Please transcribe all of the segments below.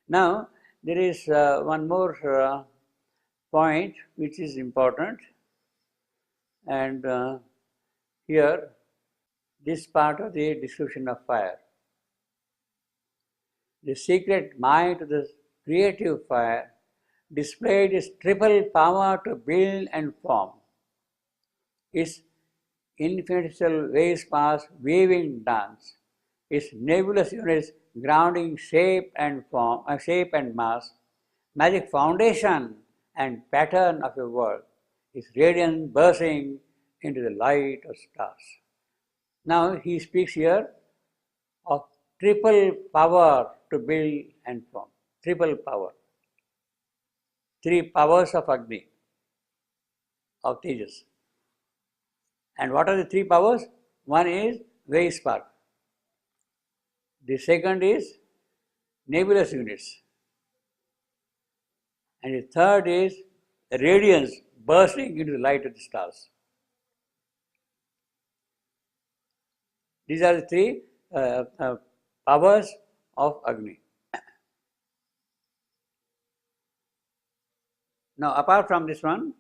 Now, there is one more point which is important, and here this part of the description of fire. The secret mind of the creative fire displayed its triple power to build and form. Its infinitesimal waves pass weaving dance, its nebulous units grounding shape and form, shape and mass, magic foundation and pattern of a world, its radiance bursting into the light of stars. Now he speaks here of triple power to build and form. Triple power. Three powers of Agni, of Tejas. And what are the three powers? One is wave spark. The second is nebulous units. And the third is radiance bursting into the light of the stars. These are the three powers of Agni. Now, apart from this one,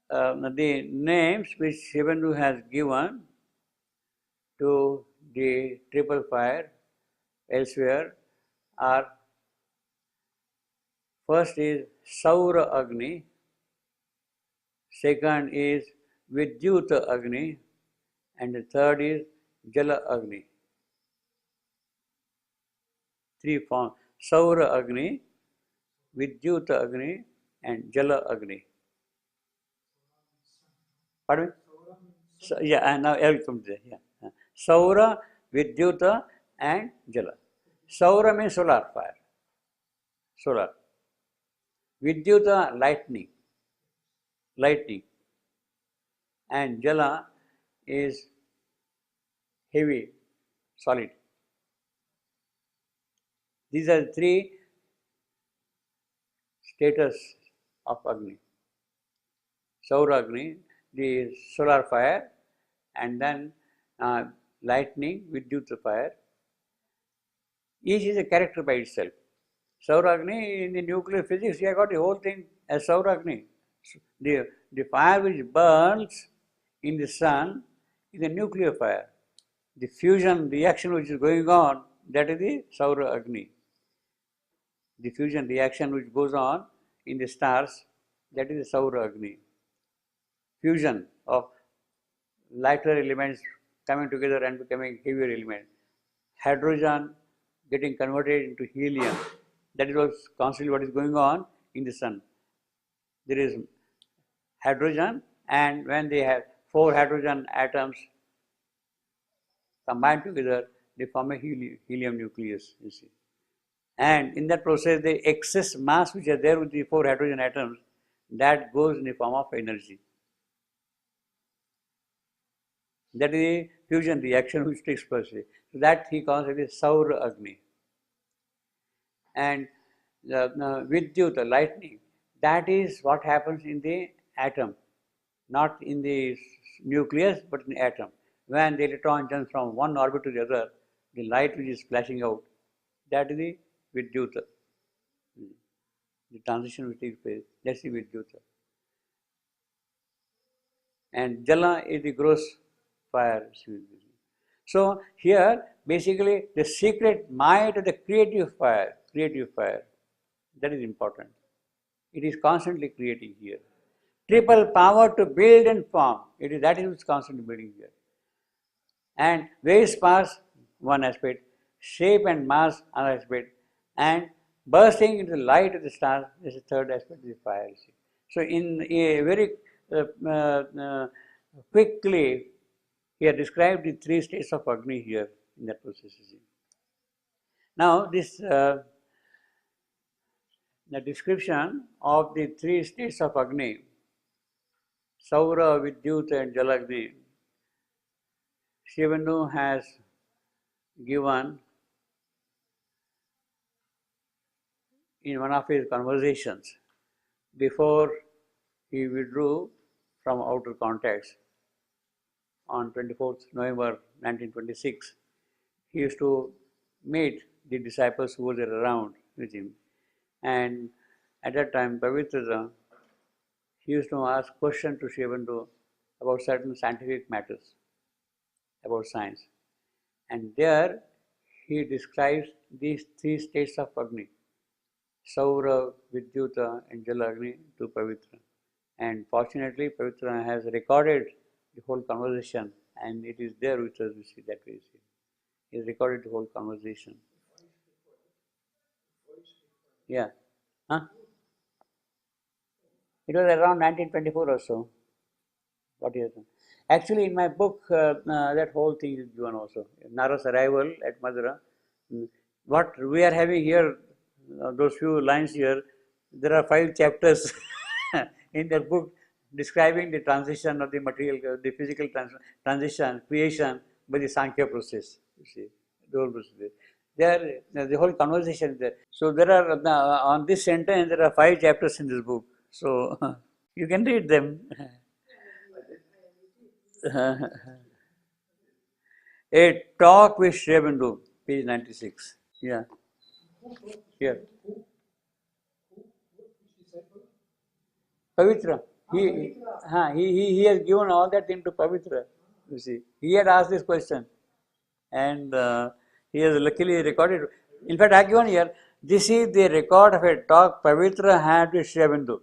the names which Shivandu has given to the triple fire elsewhere are, first is Saura Agni, second is Vidyuta Agni, and the third is Jala Agni. Three forms: Saura Agni, Vidyuta Agni, and Jala Agni. Pardon me? So, yeah, and now I will come to that. Yeah. Saura, Vidyuta, and Jala. Saura means solar fire. Solar. Vidyuta, lightning. Lightning. And Jala is heavy, solid. These are the three status of Agni. Saura Agni, the solar fire, and then lightning, Vidyuta fire. Each is a character by itself. Saura Agni, in the nuclear physics, you have got the whole thing as Saura Agni. The fire which burns in the sun is a nuclear fire. The fusion reaction which is going on, that is the Saura Agni. The fusion reaction which goes on in the stars, that is the Saura Agni. Fusion of lighter elements coming together and becoming heavier elements. Hydrogen getting converted into helium. That is constantly what is going on in the sun. There is hydrogen, and when they have 4 hydrogen atoms combined together, they form a helium nucleus, you see. And in that process, the excess mass which are there with the 4 hydrogen atoms, that goes in the form of energy. That is the fusion reaction which takes place. So that he calls it as Saura Agni. And Vidyut, the lightning, that is what happens in the atom, not in the nucleus, but in the atom. When the electron jumps from one orbit to the other, the light which is flashing out, that is the Vidyuta. The transition which takes place, that's the Vidyuta. And Jala is the gross fire. So here, basically, the secret might of the creative fire, that is important. It is constantly creating here. Triple power to build and form, that is what's constantly building here. And waves pass, one aspect, shape and mass, another aspect, and bursting into the light of the stars is the third aspect of the fire. So in a very quickly, he has described the 3 states of Agni here in that process. Now this the description of the 3 states of Agni, Saura, Vidyut and Jalagni, Shivandu has given in one of his conversations before he withdrew from outer context on 24th November 1926. He used to meet the disciples who were there around with him. And at that time, Pavitra, he used to ask questions to Sri Aurobindo about certain scientific matters, about science. And there he describes these three states of Agni: Saura, Vidyuta, and Jalagni to Pavitra. And fortunately, Pavitra has recorded the whole conversation, and it is there with us. We see that we see. He has recorded the whole conversation. Yeah. Huh? It was around 1924 or so. What is it? Actually, in my book, that whole thing is given also. Nara's arrival at Madura. What we are having here, those few lines here, there are 5 chapters in that book describing the transition of the material, the physical transition, creation by the Sankhya process. You see, the whole process. There, the whole conversation is there. So there are on this sentence there are 5 chapters in this book. So you can read them. A talk with Sri Aurobindo, page 96. Yeah, here. Pavitra. He has given all that thing to Pavitra. You see, he had asked this question, and he has luckily recorded. In fact, I have given here. This is the record of a talk Pavitra had with Sri Aurobindo.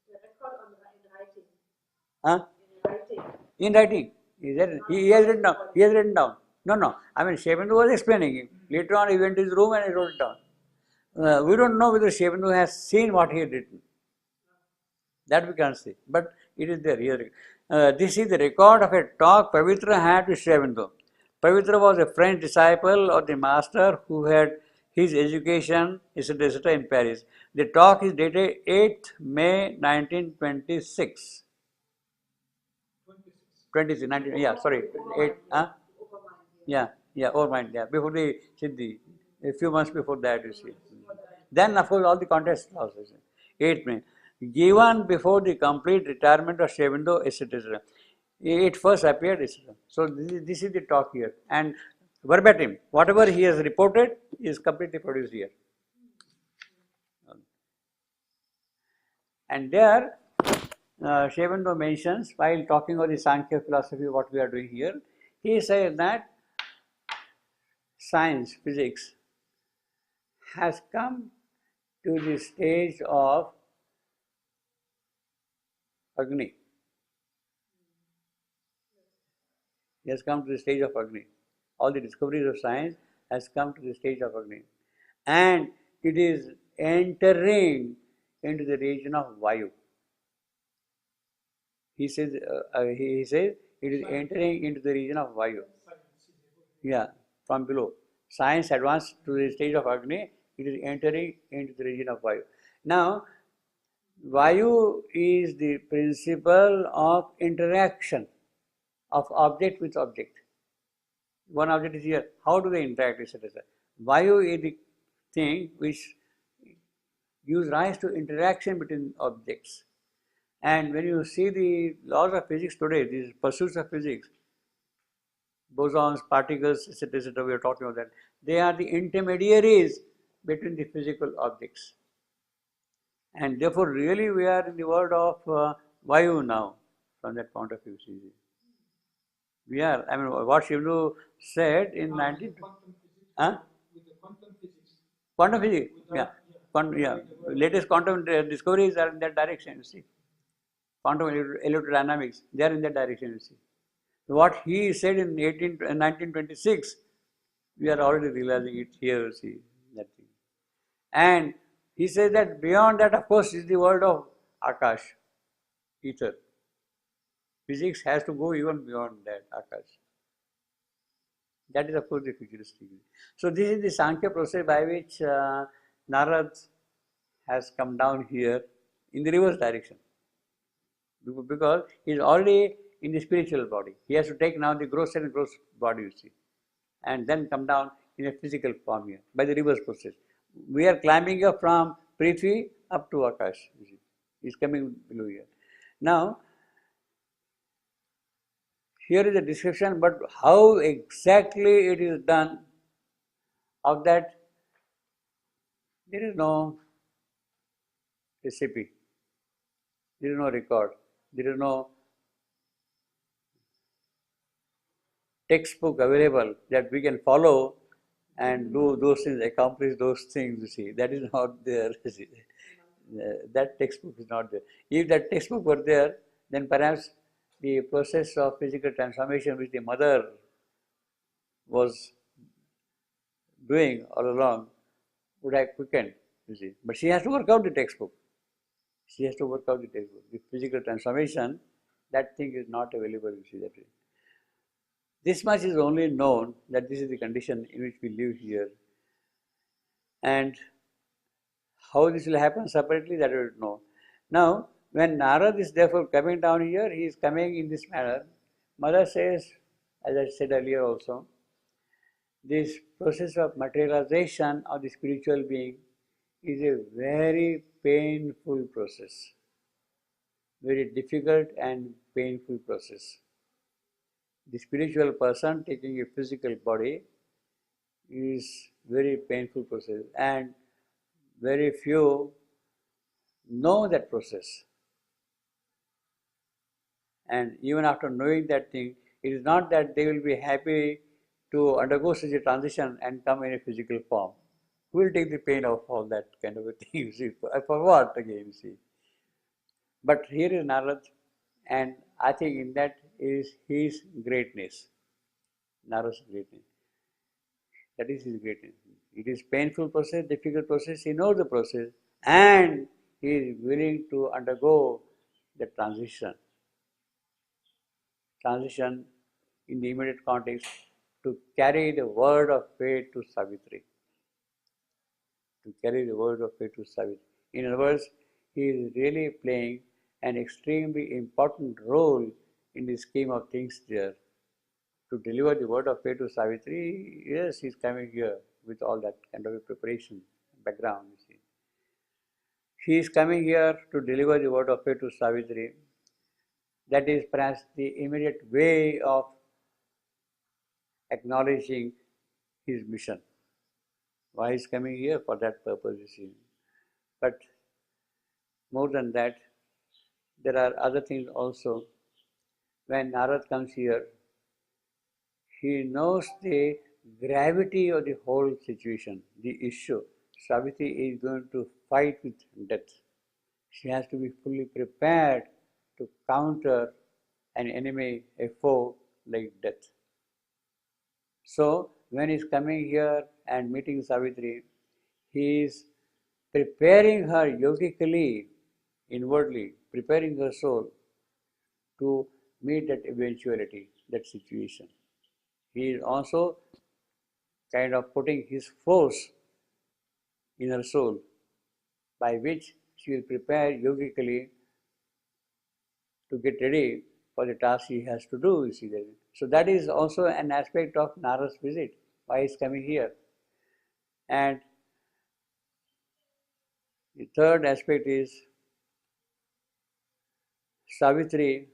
The record in writing. Huh? In writing. In writing. He has written down. He has written down. No. I mean, Sri Aurobindo was explaining it. Later on, he went to his room and he wrote it down. We don't know whether Sri Aurobindo has seen what he had written. That we can't see. But it is there here. This is the record of a talk Pavitra had with Sri Aurobindo. Pavitra was a French disciple of the master who had his education, etc., in Paris. The talk is dated 8th May 1926. 26, 19, yeah, sorry, 8, over mind, before the Siddhi, a few months before that, you see. Then, of course, all the contests also, 8 May, given before the complete retirement of Sri Aurobindo, etc. It first appeared, etc. So, this is the talk here, and verbatim, whatever he has reported is completely produced here. And there, Sri Aurobindo mentions, while talking of the Sankhya philosophy, what we are doing here, he says that science, physics, has come to the stage of Agni. He has come to the stage of Agni. All the discoveries of science has come to the stage of Agni. And it is entering into the region of Vayu. He says it is entering into the region of Vayu. Yeah, from below. Science advanced to the stage of Agni, it is entering into the region of Vayu. Now, Vayu is the principle of interaction of object with object. One object is here, how do they interact, etc. Vayu is the thing which gives rise to interaction between objects. And when you see the laws of physics today, these pursuits of physics, bosons, particles, etc., we are talking about that, they are the intermediaries between the physical objects. And therefore, really, we are in the world of Vayu now, from that point of view. We are, I mean, what Sri Aurobindo said in 19... Huh? With the quantum physics. Quantum physics, latest quantum discoveries are in that direction, you see. Quantum electrodynamics, they are in that direction, you see. What he said in 1926, we are already realizing it here, you see, that thing. And he says that beyond that, of course, is the world of Akash, ether. Physics has to go even beyond that, Akash. That is, of course, the futuristic. So this is the Sankhya process by which Narad has come down here in the reverse direction. Because he is already in the spiritual body. He has to take now the gross and gross body, you see, and then come down in a physical form here by the reverse process. We are climbing up from Prithvi up to Akash, you see. He is coming below here. Now, here is a description, but how exactly it is done, of that, there is no recipe. There is no record. There is no textbook available that we can follow and do those things, accomplish those things, you see. That is not there. That textbook is not there. If that textbook were there, then perhaps the process of physical transformation which the mother was doing all along would have quickened, you see. But she has to work out the textbook. She has to work out the textbook. The physical transformation, that thing is not available, you see that way. This much is only known that this is the condition in which we live here. And how this will happen separately, that we don't know. Now, when Narad is therefore coming down here, he is coming in this manner. Mother says, as I said earlier also, this process of materialization of the spiritual being is a very painful process, very difficult and painful process. The spiritual person taking a physical body is very painful process, and very few know that process. And even after knowing that thing, it is not that they will be happy to undergo such a transition and come in a physical form. Who will take the pain of all that kind of a thing, you see? For what again, you see? But here is Narad, and I think in that is his greatness, Narad's greatness. That is his greatness. It is painful process, difficult process, he knows the process, and he is willing to undergo the transition. Transition in the immediate context to carry the word of faith to Savitri. To carry the word of faith to Savitri. In other words, he is really playing an extremely important role in the scheme of things there. To deliver the word of faith to Savitri, yes, he is coming here with all that kind of a preparation, background, you see. He is coming here to deliver the word of faith to Savitri. That is perhaps the immediate way of acknowledging his mission. Why he is coming here? For that purpose, you see. But more than that, there are other things also. When Narad comes here, he knows the gravity of the whole situation, the issue. Savitri is going to fight with death. She has to be fully prepared to counter an enemy, a foe like death. So, when he is coming here and meeting Savitri, he is preparing her yogically, inwardly, preparing her soul to meet that eventuality, that situation. He is also kind of putting his force in her soul, by which she will prepare yogically to get ready for the task he has to do, you see that. So that is also an aspect of Narad's visit, why he is coming here. And the third aspect is Savitri,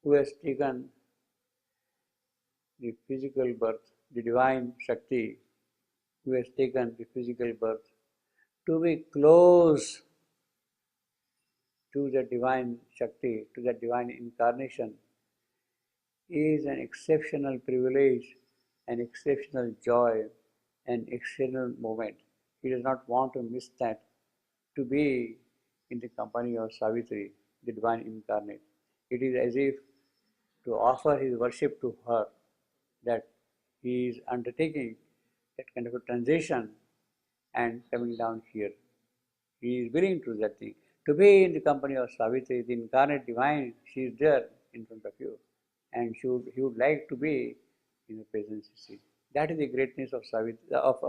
who has taken the physical birth, the divine Shakti, who has taken the physical birth, to be close to the divine Shakti, to the divine incarnation, is an exceptional privilege, an exceptional joy, an exceptional moment. He does not want to miss that, to be in the company of Savitri, the divine incarnate. It is as if to offer his worship to her, that he is undertaking that kind of a transition and coming down here. He is willing to do that thing. To be in the company of Savitri, the incarnate divine, she is there in front of you. And he would like to be in the presence, you see. That is the greatness of Savitri, of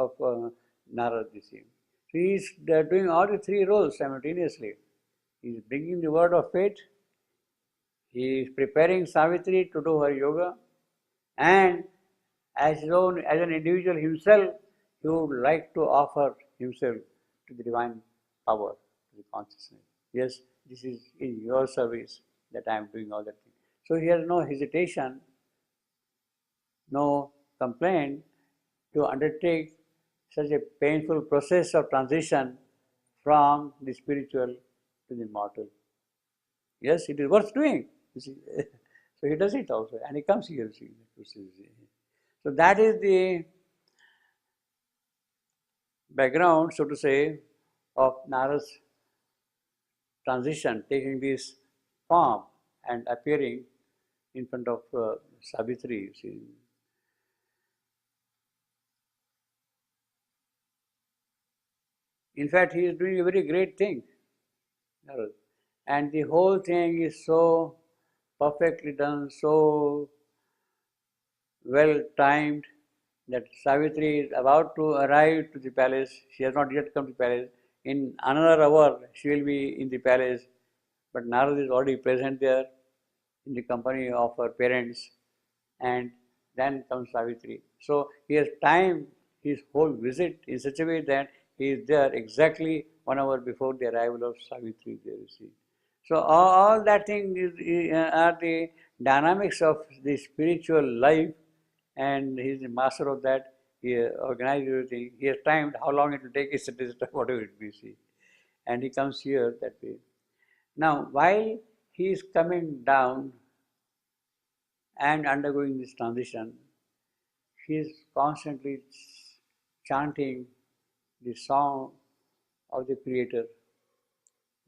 Narad, you see. He is doing all the three roles simultaneously. He is bringing the word of faith, he is preparing Savitri to do her yoga, and as an individual himself, he would like to offer himself to the divine power, to the consciousness. Yes, this is in your service that I am doing all that thing. So he has no hesitation, no complaint to undertake such a painful process of transition from the spiritual to the mortal. Yes, it is worth doing. You see. So he does it also, and he comes here. You see. So that is the background, so to say, of Narada's transition, taking this form and appearing in front of Savitri. You see. In fact, he is doing a very great thing. And the whole thing is so perfectly done, so well timed that Savitri is about to arrive to the palace. She has not yet come to the palace. In another hour, she will be in the palace. But Narada is already present there in the company of her parents. And then comes Savitri. So he has timed his whole visit in such a way that he is there exactly 1 hour before the arrival of Savitri. There you see. So all that thing are the dynamics of the spiritual life, and he is the master of that. He organized everything. He has timed how long it will take, etc., whatever it be. See, and he comes here that way. Now, while he is coming down and undergoing this transition, he is constantly chanting the song of the Creator,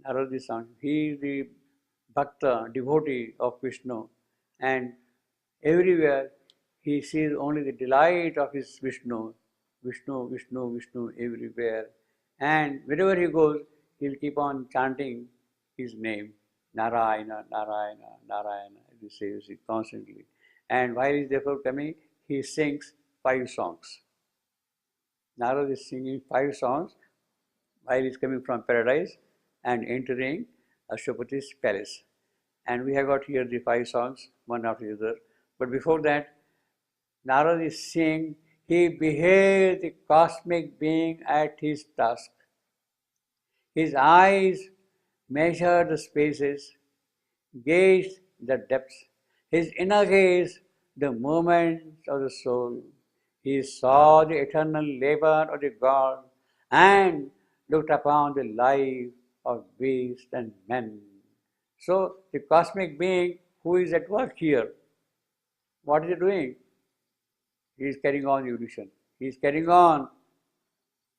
Narada song. He is the bhakta, devotee of Vishnu, and everywhere he sees only the delight of his Vishnu, Vishnu, Vishnu, Vishnu everywhere. And wherever he goes, he'll keep on chanting his name, Narayana, Narayana, Narayana, he says it constantly. And while he's therefore coming, he sings 5 songs. Narada is singing 5 songs while he's coming from paradise and entering Ashwapati's palace. And we have got here the 5 songs, one after the other. But before that, Narada is saying, he beheld the cosmic being at his task. His eyes measured the spaces, gauged the depths. His inner gaze, the movements of the soul. He saw the eternal labor of the God and looked upon the life of beasts and men. So, the cosmic being who is at work here, what is he doing? He is carrying on evolution. He is carrying on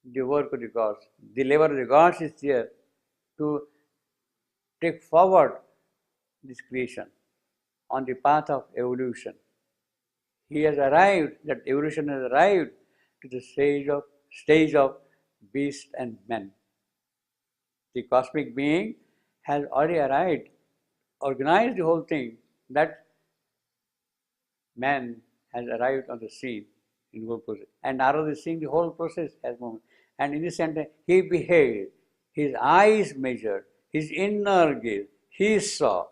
the work of the gods. The labor of the gods is here to take forward this creation on the path of evolution. He has arrived, that evolution has arrived to the stage of beast and men. The cosmic being has already arrived, organized the whole thing, that man has arrived on the scene in the whole process. And Narada is seeing the whole process as moment. And in this sentence, he beheld, his eyes measured, his inner gaze, he saw,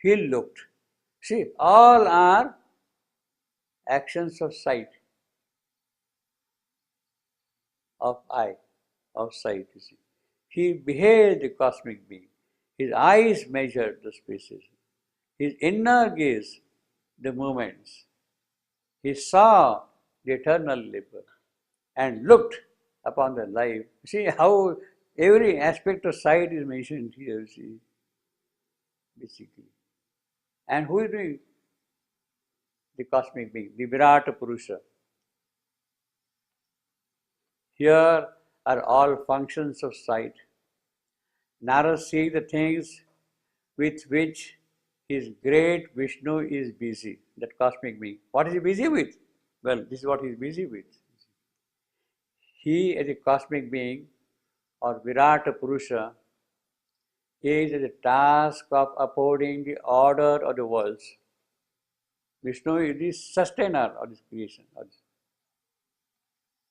he looked. See, all are actions of sight, of eye, of sight, you see. He beheld the cosmic being. His eyes measured the spaces. His inner gaze, the movements. He saw the eternal labor and looked upon the life. See how every aspect of sight is mentioned here, see, basically. And who is doing? The cosmic being, the Virata Purusha. Here are all functions of sight. Narada sees the things with which his great Vishnu is busy, that cosmic being. What is he busy with? Well, this is what he is busy with. He, as a cosmic being, or Virata Purusha, is the task of upholding the order of the worlds. Vishnu is the sustainer of this creation,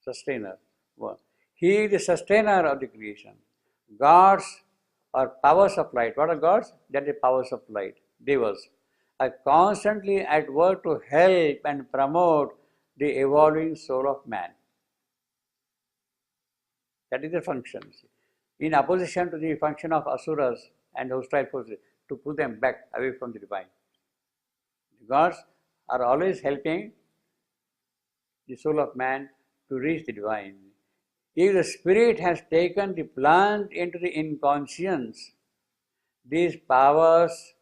sustainer. He is the sustainer of the creation. Gods or powers of light. What are gods? They are the powers of light, devas, are constantly at work to help and promote the evolving soul of man. That is the function. In opposition to the function of asuras and hostile forces, to pull them back away from the divine. The gods are always helping the soul of man to reach the divine. If the spirit has taken the plunge into the inconscience, these powers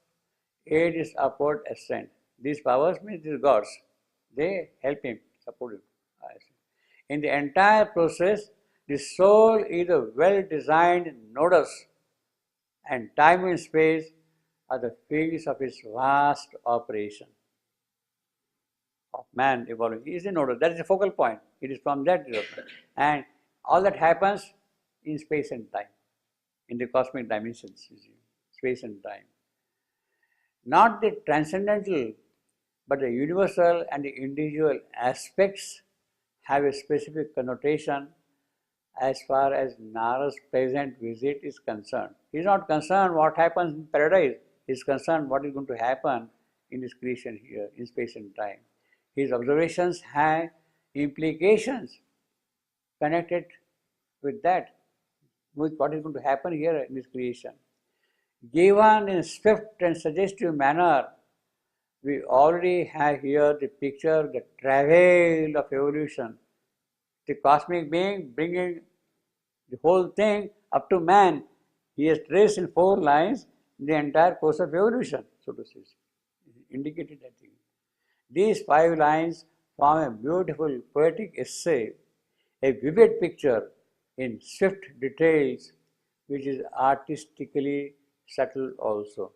aid his upward ascent. These powers means these gods. They help him, support him. In the entire process, the soul is a well-designed nodus, and time and space are the fields of its vast operation. Of man evolving. He is the nodus. That is the focal point. It is from that development. And all that happens in space and time, in the cosmic dimensions, you see, space and time. Not the transcendental, but the universal and the individual aspects have a specific connotation as far as Nara's present visit is concerned. He is not concerned what happens in paradise. He is concerned what is going to happen in this creation here, in space and time. His observations have implications connected with that, with what is going to happen here in this creation. Given in swift and suggestive manner, we already have here the picture, the travail of evolution, the cosmic being bringing the whole thing up to man. He has traced in 4 lines the entire course of evolution, so to say, indicated that thing. These 5 lines form a beautiful poetic essay, a vivid picture in swift details, which is artistically subtle also.